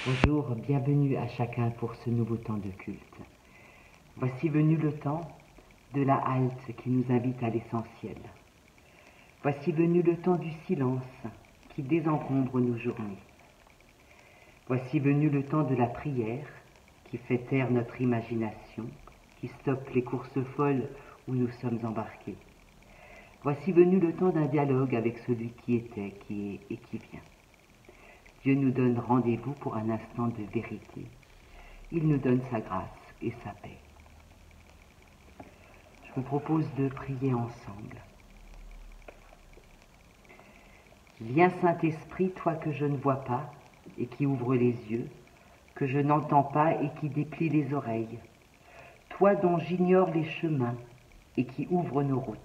Bonjour, bienvenue à chacun pour ce nouveau temps de culte. Voici venu le temps de la halte qui nous invite à l'essentiel. Voici venu le temps du silence qui désencombre nos journées. Voici venu le temps de la prière qui fait taire notre imagination, qui stoppe les courses folles où nous sommes embarqués. Voici venu le temps d'un dialogue avec celui qui était, qui est et qui vient. Dieu nous donne rendez-vous pour un instant de vérité. Il nous donne sa grâce et sa paix. Je vous propose de prier ensemble. Viens Saint-Esprit, toi que je ne vois pas et qui ouvre les yeux, que je n'entends pas et qui déplie les oreilles. Toi dont j'ignore les chemins et qui ouvre nos routes.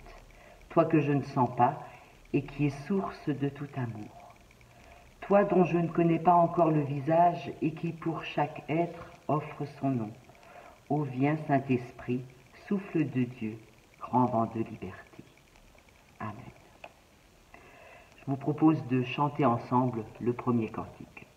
Toi que je ne sens pas et qui est source de tout amour. Toi dont je ne connais pas encore le visage et qui pour chaque être offre son nom. Ô viens Saint-Esprit, souffle de Dieu, grand vent de liberté. Amen. Je vous propose de chanter ensemble le premier cantique.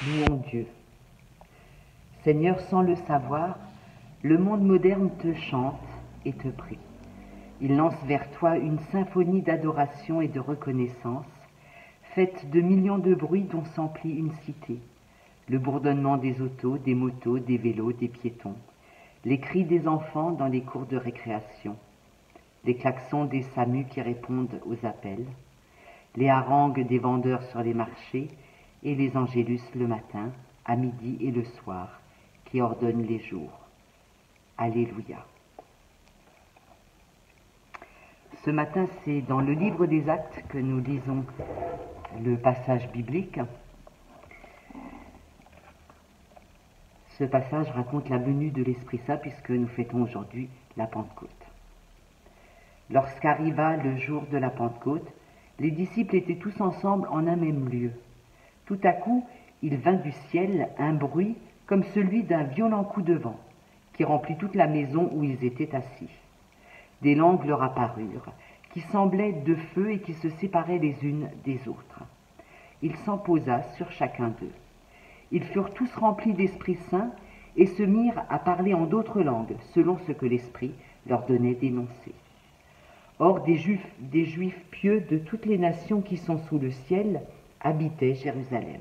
Louons Dieu. Seigneur, sans le savoir, le monde moderne te chante et te prie. Il lance vers toi une symphonie d'adoration et de reconnaissance, faite de millions de bruits dont s'emplit une cité. Le bourdonnement des autos, des motos, des vélos, des piétons, les cris des enfants dans les cours de récréation, les klaxons des SAMU qui répondent aux appels, les harangues des vendeurs sur les marchés et les angélus le matin, à midi et le soir, qui ordonnent les jours. Alléluia. Ce matin, c'est dans le livre des Actes que nous lisons le passage biblique. Ce passage raconte la venue de l'Esprit Saint puisque nous fêtons aujourd'hui la Pentecôte. Lorsqu'arriva le jour de la Pentecôte, les disciples étaient tous ensemble en un même lieu. Tout à coup, il vint du ciel un bruit comme celui d'un violent coup de vent qui remplit toute la maison où ils étaient assis. Des langues leur apparurent, qui semblaient de feu et qui se séparaient les unes des autres. Il s'en posa sur chacun d'eux. Ils furent tous remplis d'Esprit Saint et se mirent à parler en d'autres langues, selon ce que l'Esprit leur donnait d'énoncer. Or, des Juifs pieux de toutes les nations qui sont sous le ciel habitaient Jérusalem.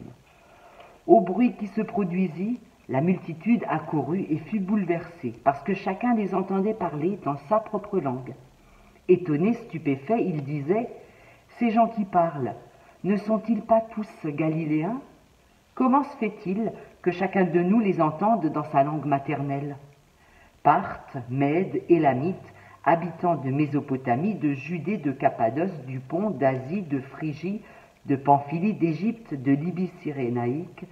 Au bruit qui se produisit, la multitude accourut et fut bouleversée, parce que chacun les entendait parler dans sa propre langue. Étonnés, stupéfaits, ils disaient « Ces gens qui parlent, ne sont-ils pas tous Galiléens ? Comment se fait-il que chacun de nous les entende dans sa langue maternelle ? Parthes, Mèdes, Élamites, habitants de Mésopotamie, de Judée, de Cappadoce, du Pont, d'Asie, de Phrygie, de Pamphylie, d'Égypte, de Libye cyrénaïque,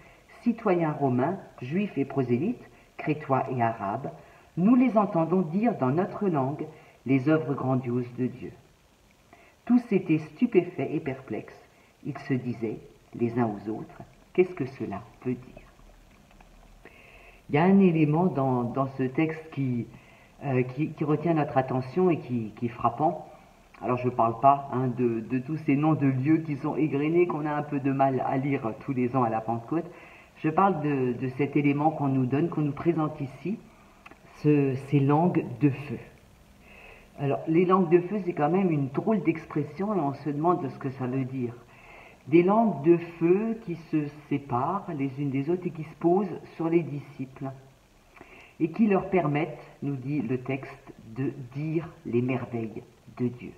citoyens romains, juifs et prosélytes, crétois et arabes, nous les entendons dire dans notre langue les œuvres grandioses de Dieu. » Tous étaient stupéfaits et perplexes. Ils se disaient, les uns aux autres, qu'est-ce que cela veut dire ? Il y a un élément dans ce texte qui retient notre attention et qui est frappant. Alors je ne parle pas de tous ces noms de lieux qui sont égrenés, qu'on a un peu de mal à lire tous les ans à la Pentecôte. Je parle de cet élément qu'on nous donne, qu'on nous présente ici, ces langues de feu. Alors les langues de feu, c'est quand même une drôle d'expression et on se demande ce que ça veut dire. Des langues de feu qui se séparent les unes des autres et qui se posent sur les disciples et qui leur permettent, nous dit le texte, de dire les merveilles de Dieu.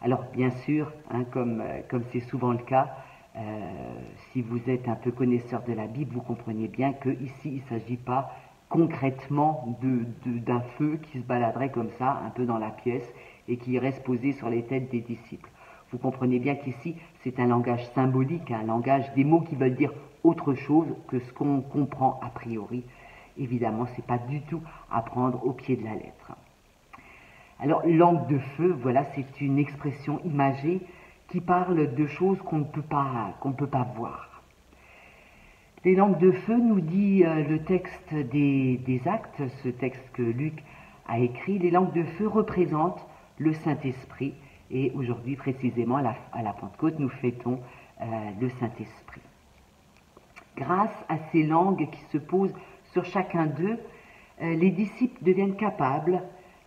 Alors bien sûr, comme c'est souvent le cas, si vous êtes un peu connaisseur de la Bible, vous comprenez bien qu'ici il ne s'agit pas concrètement d'un feu qui se baladerait comme ça, un peu dans la pièce, et qui irait se poser sur les têtes des disciples. Vous comprenez bien qu'ici, c'est un langage symbolique, un langage des mots qui veulent dire autre chose que ce qu'on comprend a priori. Évidemment, ce n'est pas du tout à prendre au pied de la lettre. Alors, langue de feu, voilà, c'est une expression imagée qui parle de choses qu'on ne peut pas voir. Les langues de feu, nous dit le texte des Actes, ce texte que Luc a écrit, les langues de feu représentent le Saint-Esprit. Et aujourd'hui, précisément, à la Pentecôte, nous fêtons le Saint-Esprit. Grâce à ces langues qui se posent sur chacun d'eux, les disciples deviennent capables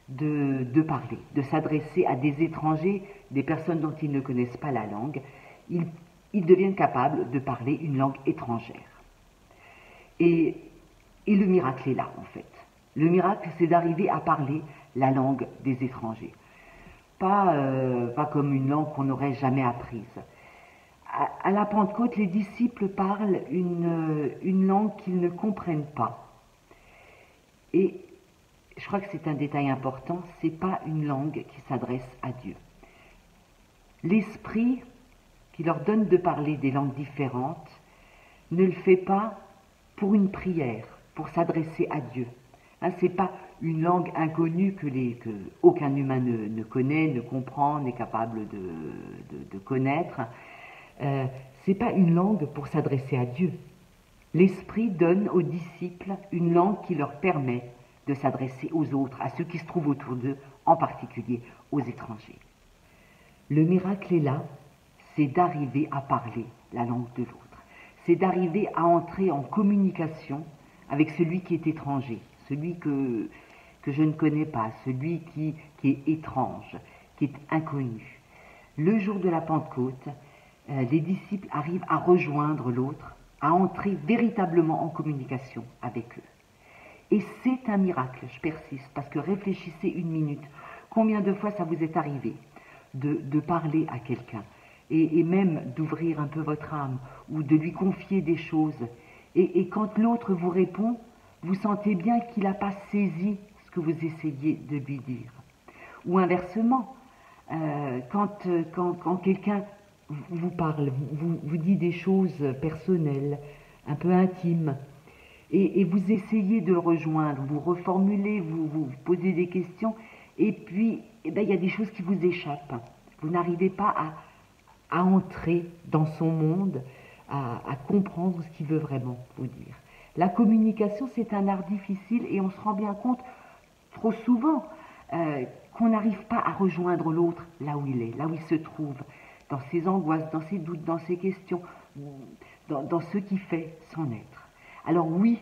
de parler, de s'adresser à des étrangers, des personnes dont ils ne connaissent pas la langue. Ils deviennent capables de parler une langue étrangère. Et le miracle est là, en fait. Le miracle, c'est d'arriver à parler la langue des étrangers. Pas comme une langue qu'on n'aurait jamais apprise. À la Pentecôte, les disciples parlent une langue qu'ils ne comprennent pas. Et je crois que c'est un détail important, ce n'est pas une langue qui s'adresse à Dieu. L'Esprit qui leur donne de parler des langues différentes ne le fait pas pour une prière, pour s'adresser à Dieu. Ce n'est pas une langue inconnue que aucun humain ne connaît, ne comprend, n'est capable de connaître. Ce n'est pas une langue pour s'adresser à Dieu. L'Esprit donne aux disciples une langue qui leur permet de s'adresser aux autres, à ceux qui se trouvent autour d'eux, en particulier aux étrangers. Le miracle est là, c'est d'arriver à parler la langue de l'autre. C'est d'arriver à entrer en communication avec celui qui est étranger, celui que je ne connais pas, celui qui est étrange, qui est inconnu. Le jour de la Pentecôte, les disciples arrivent à rejoindre l'autre, à entrer véritablement en communication avec eux. Et c'est un miracle, je persiste, parce que réfléchissez une minute. Combien de fois ça vous est arrivé de parler à quelqu'un et même d'ouvrir un peu votre âme ou de lui confier des choses. Et quand l'autre vous répond, vous sentez bien qu'il n'a pas saisi ce que vous essayez de lui dire. Ou inversement, quand quelqu'un vous parle, vous dit des choses personnelles, un peu intimes, et vous essayez de le rejoindre, vous reformulez, vous posez des questions, et puis il y a des choses qui vous échappent. Vous n'arrivez pas à entrer dans son monde, à comprendre ce qu'il veut vraiment vous dire. La communication, c'est un art difficile et on se rend bien compte trop souvent qu'on n'arrive pas à rejoindre l'autre là où il est, là où il se trouve, dans ses angoisses, dans ses doutes, dans ses questions, dans ce qui fait son être. Alors oui,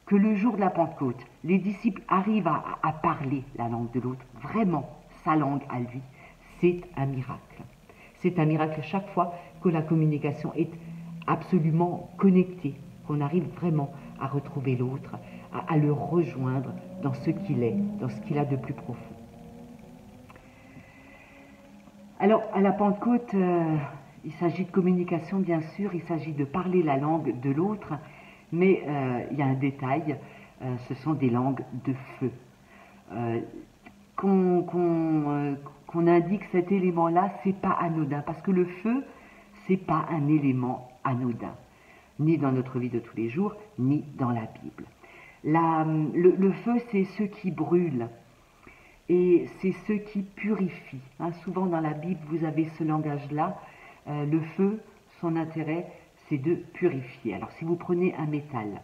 que le jour de la Pentecôte, les disciples arrivent à parler la langue de l'autre, vraiment sa langue à lui, c'est un miracle. C'est un miracle chaque fois que la communication est absolument connectée, qu'on arrive vraiment à retrouver l'autre, à le rejoindre dans ce qu'il est, dans ce qu'il a de plus profond. Alors, à la Pentecôte, il s'agit de communication, bien sûr, il s'agit de parler la langue de l'autre, mais il y a un détail, ce sont des langues de feu. Qu'on indique cet élément-là, c'est pas anodin, parce que le feu, c'est pas un élément anodin, ni dans notre vie de tous les jours, ni dans la Bible. Le feu, c'est ce qui brûle, et c'est ce qui purifie. Souvent dans la Bible, vous avez ce langage-là. Le feu, son intérêt, c'est de purifier. Alors si vous prenez un métal,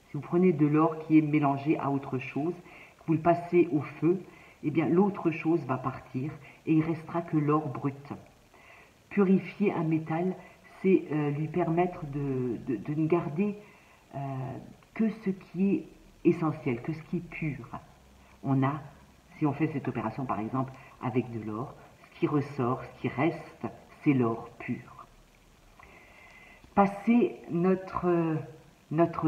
si vous prenez de l'or qui est mélangé à autre chose, que vous le passez au feu, eh bien l'autre chose va partir et il restera que l'or brut. Purifier un métal, c'est lui permettre de ne garder que ce qui est essentiel, que ce qui est pur. On a, si on fait cette opération par exemple avec de l'or, ce qui ressort, ce qui reste, c'est l'or pur. Passer notre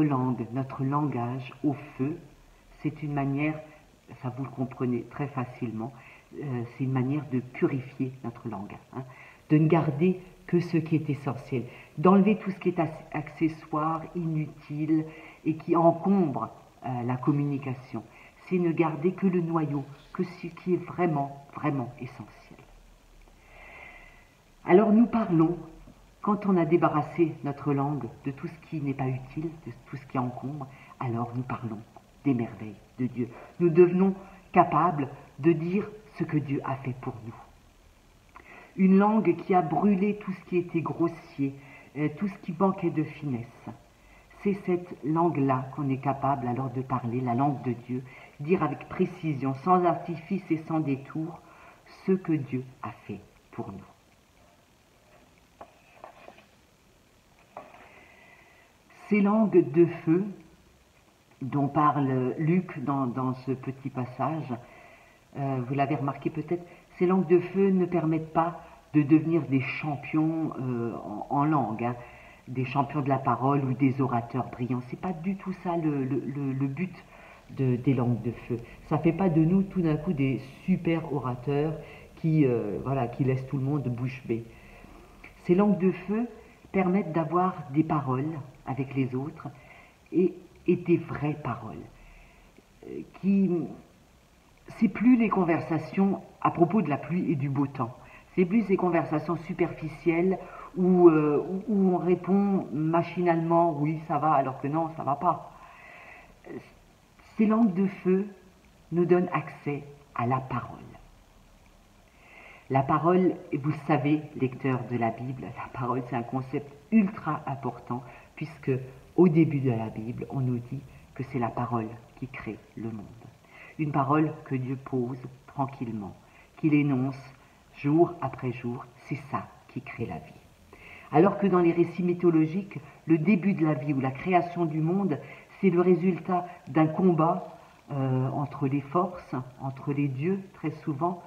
langue, notre langage au feu, c'est une manière, ça vous le comprenez très facilement, c'est une manière de purifier notre langue, de ne garder que ce qui est essentiel, d'enlever tout ce qui est accessoire, inutile et qui encombre la communication. C'est ne garder que le noyau, que ce qui est vraiment, vraiment essentiel. Alors nous parlons, quand on a débarrassé notre langue de tout ce qui n'est pas utile, de tout ce qui encombre, alors nous parlons des merveilles de Dieu. Nous devenons capables de dire ce que Dieu a fait pour nous. Une langue qui a brûlé tout ce qui était grossier, tout ce qui manquait de finesse. C'est cette langue-là qu'on est capable alors de parler, la langue de Dieu, dire avec précision, sans artifice et sans détour, ce que Dieu a fait pour nous. Ces langues de feu dont parle Luc dans ce petit passage, vous l'avez remarqué peut-être, ces langues de feu ne permettent pas de devenir des champions en langue, des champions de la parole ou des orateurs brillants. C'est pas du tout ça le but des langues de feu. Ça fait pas de nous tout d'un coup des super orateurs qui laissent tout le monde bouche bée. Ces langues de feu permettent d'avoir des paroles avec les autres et des vraies paroles. C'est plus les conversations à propos de la pluie et du beau temps. C'est plus ces conversations superficielles où on répond machinalement oui ça va alors que non ça va pas. Ces langues de feu nous donnent accès à la parole. La parole, et vous le savez, lecteur de la Bible, la parole c'est un concept ultra important puisque au début de la Bible, on nous dit que c'est la parole qui crée le monde. Une parole que Dieu pose tranquillement, qu'il énonce jour après jour, c'est ça qui crée la vie. Alors que dans les récits mythologiques, le début de la vie ou la création du monde, c'est le résultat d'un combat entre les forces, entre les dieux très souvent.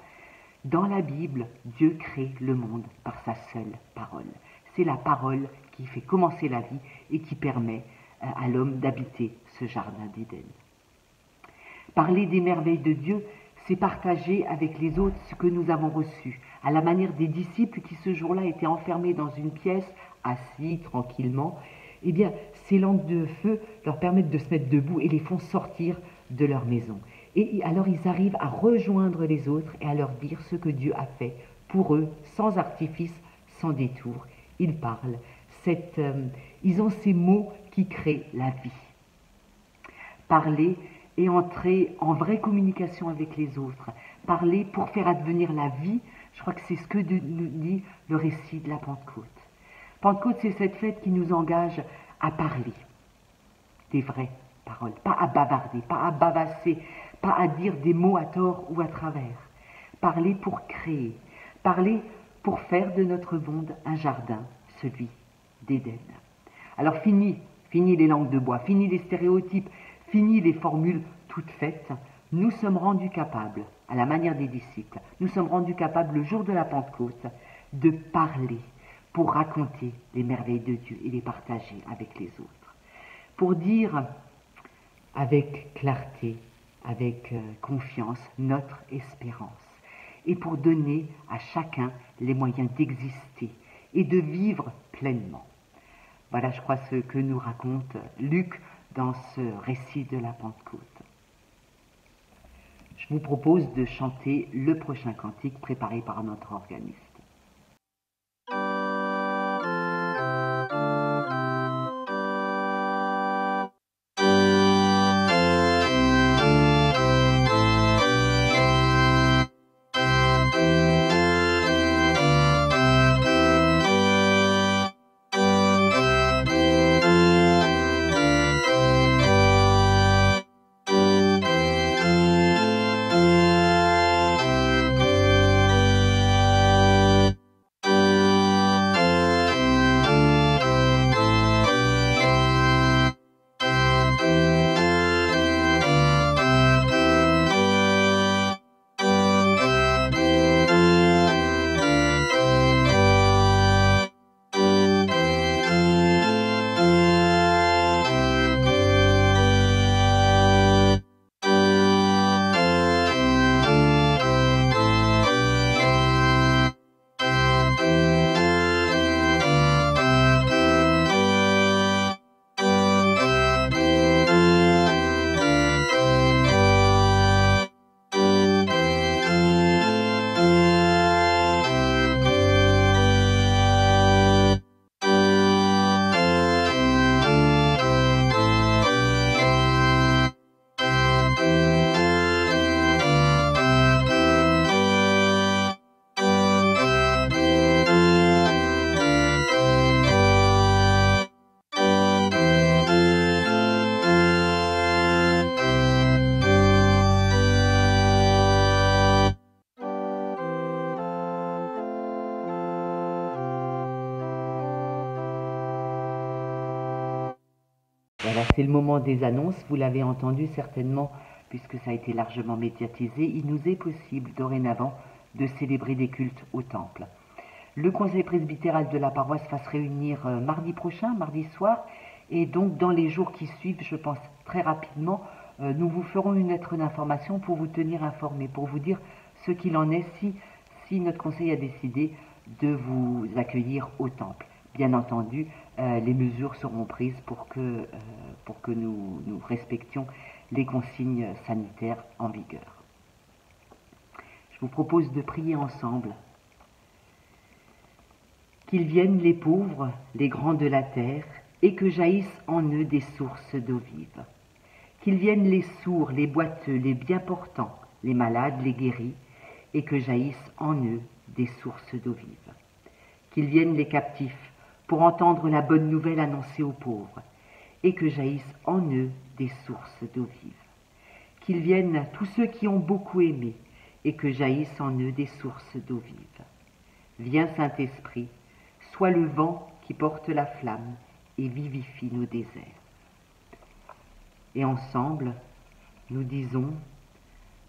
Dans la Bible, Dieu crée le monde par sa seule parole. C'est la parole qui fait commencer la vie et qui permet à l'homme d'habiter ce jardin d'Éden. Parler des merveilles de Dieu, c'est partager avec les autres ce que nous avons reçu, à la manière des disciples qui ce jour-là étaient enfermés dans une pièce, assis tranquillement. Eh bien, ces langues de feu leur permettent de se mettre debout et les font sortir de leur maison. Et alors ils arrivent à rejoindre les autres et à leur dire ce que Dieu a fait pour eux, sans artifice, sans détour. Ils parlent. Ils ont ces mots qui créent la vie. Parler et entrer en vraie communication avec les autres. Parler pour faire advenir la vie, je crois que c'est ce que nous dit le récit de la Pentecôte. Pentecôte, c'est cette fête qui nous engage à parler des vraies paroles, pas à bavarder, pas à bavasser, pas à dire des mots à tort ou à travers. Parler pour créer, parler pour faire de notre monde un jardin, celui d'Éden. Alors fini les langues de bois, fini les stéréotypes, fini les formules toutes faites. Nous sommes rendus capables, à la manière des disciples, nous sommes rendus capables le jour de la Pentecôte de parler pour raconter les merveilles de Dieu et les partager avec les autres. Pour dire avec clarté, avec confiance, notre espérance. Et pour donner à chacun les moyens d'exister et de vivre pleinement. Voilà, je crois, ce que nous raconte Luc dans ce récit de la Pentecôte. Je vous propose de chanter le prochain cantique préparé par notre organiste. Voilà, c'est le moment des annonces, vous l'avez entendu certainement, puisque ça a été largement médiatisé, il nous est possible dorénavant de célébrer des cultes au temple. Le conseil presbytéral de la paroisse va se réunir mardi prochain, mardi soir, et donc dans les jours qui suivent, je pense très rapidement, nous vous ferons une lettre d'information pour vous tenir informés, pour vous dire ce qu'il en est si notre conseil a décidé de vous accueillir au temple. Bien entendu, les mesures seront prises pour que nous respections les consignes sanitaires en vigueur. Je vous propose de prier ensemble. Qu'ils viennent les pauvres, les grands de la terre, et que jaillissent en eux des sources d'eau vive. Qu'ils viennent les sourds, les boiteux, les bien portants, les malades, les guéris, et que jaillissent en eux des sources d'eau vive. Qu'ils viennent les captifs, pour entendre la bonne nouvelle annoncée aux pauvres, et que jaillissent en eux des sources d'eau vive. Qu'ils viennent tous ceux qui ont beaucoup aimé, et que jaillissent en eux des sources d'eau vive. Viens, Saint-Esprit, sois le vent qui porte la flamme et vivifie nos déserts. Et ensemble, nous disons,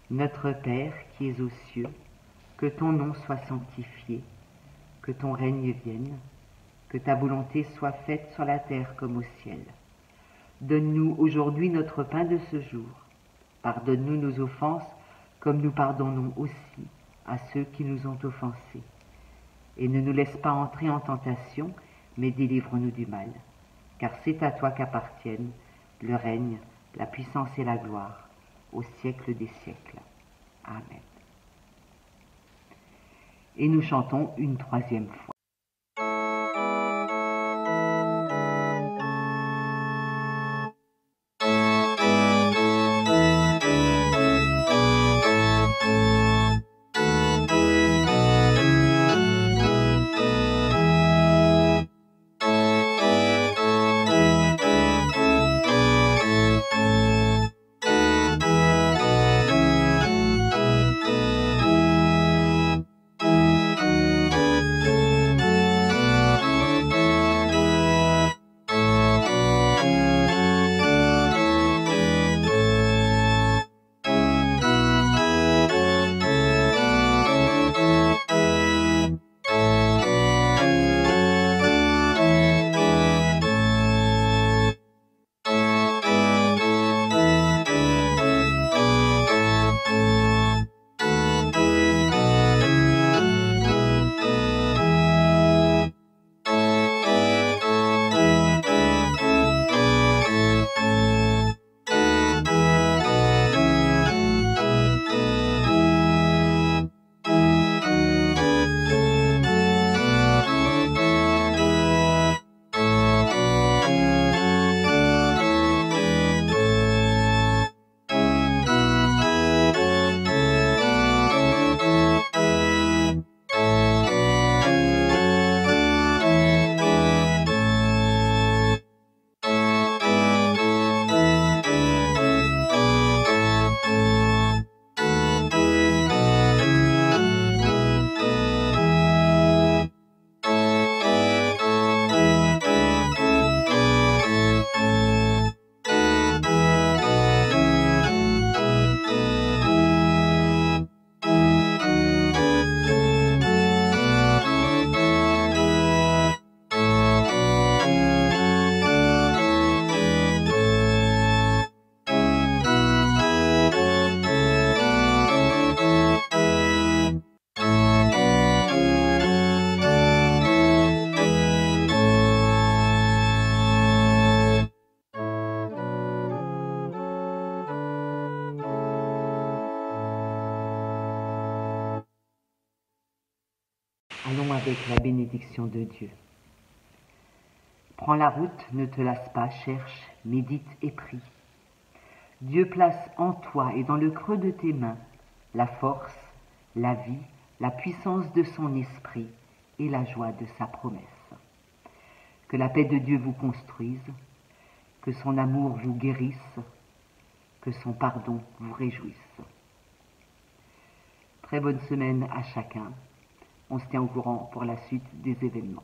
Notre Père qui es aux cieux, que ton nom soit sanctifié, que ton règne vienne, que ta volonté soit faite sur la terre comme au ciel. Donne-nous aujourd'hui notre pain de ce jour. Pardonne-nous nos offenses, comme nous pardonnons aussi à ceux qui nous ont offensés. Et ne nous laisse pas entrer en tentation, mais délivre-nous du mal. Car c'est à toi qu'appartiennent le règne, la puissance et la gloire, au siècle des siècles. Amen. Et nous chantons une troisième fois. Allons avec la bénédiction de Dieu. Prends la route, ne te lasse pas, cherche, médite et prie. Dieu place en toi et dans le creux de tes mains la force, la vie, la puissance de son esprit et la joie de sa promesse. Que la paix de Dieu vous construise, que son amour vous guérisse, que son pardon vous réjouisse. Très bonne semaine à chacun. On se tient au courant pour la suite des événements.